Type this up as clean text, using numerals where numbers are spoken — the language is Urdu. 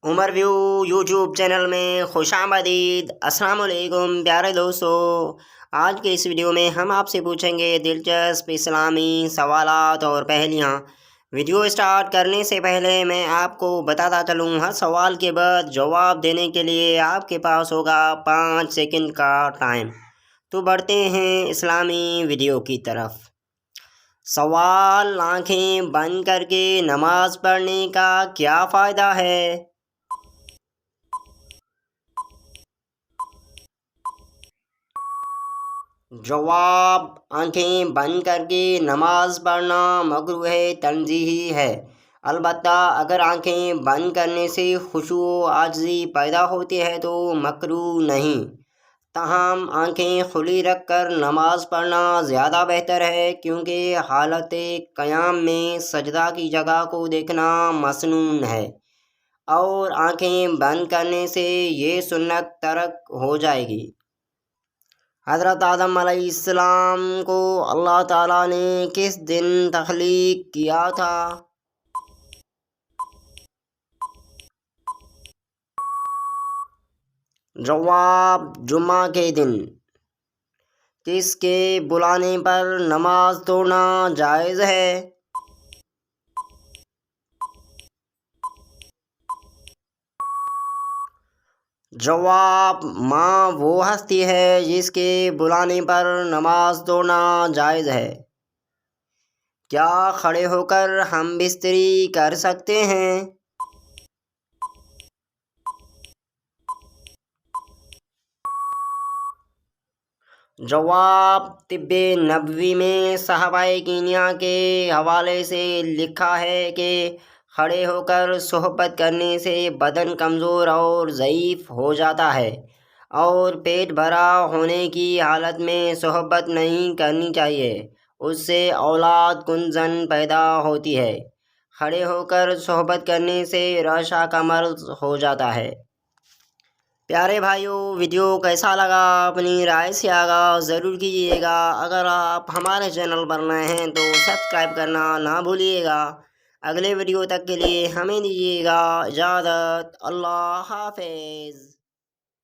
عمر ویو یوٹیوب چینل میں خوش آمدید۔ السلام علیکم پیارے دوستو، آج کے اس ویڈیو میں ہم آپ سے پوچھیں گے دلچسپ اسلامی سوالات اور پہلیاں۔ ویڈیو اسٹارٹ کرنے سے پہلے میں آپ کو بتاتا چلوں، ہر سوال کے بعد جواب دینے کے لیے آپ کے پاس ہوگا 5 سیکنڈ کا ٹائم۔ تو بڑھتے ہیں اسلامی ویڈیو کی طرف۔ سوال: آنکھیں بند کر کے نماز پڑھنے کا کیا فائدہ ہے؟ جواب: آنکھیں بند کر کے نماز پڑھنا مکروہ تنزیہی ہے، البتہ اگر آنکھیں بند کرنے سے خشوع و عاجزی پیدا ہوتی ہے تو مکروہ نہیں۔ تاہم آنکھیں کھلی رکھ کر نماز پڑھنا زیادہ بہتر ہے، کیونکہ حالت قیام میں سجدہ کی جگہ کو دیکھنا مسنون ہے، اور آنکھیں بند کرنے سے یہ سنت ترک ہو جائے گی۔ حضرت آدم علیہ السلام کو اللہ تعالیٰ نے کس دن تخلیق کیا تھا؟ جواب: جمعہ کے دن۔ کس کے بلانے پر نماز توڑنا جائز ہے؟ جواب: ماں وہ ہستی ہے جس کے بلانے پر نماز توڑنا جائز ہے۔ کیا کھڑے ہو کر ہم بستری کر سکتے ہیں؟ جواب: طب نبوی میں صحابہ کینیا کے حوالے سے لکھا ہے کہ کھڑے ہو کر صحبت کرنے سے بدن کمزور اور ضعیف ہو جاتا ہے، اور پیٹ بھرا ہونے کی حالت میں صحبت نہیں کرنی چاہیے، اس سے اولاد کنزن پیدا ہوتی ہے۔ کھڑے ہو کر صحبت کرنے سے رشح کا مرض ہو جاتا ہے۔ پیارے بھائیوں، ویڈیو کیسا لگا اپنی رائے سے آگاہ ضرور کیجیے گا۔ اگر آپ ہمارے چینل پر نئے ہیں تو سبسکرائب کرنا نہ بھولیے گا۔ اگلے ویڈیو تک کے لیے ہمیں دیجیے گا اجازت۔ اللہ حافظ۔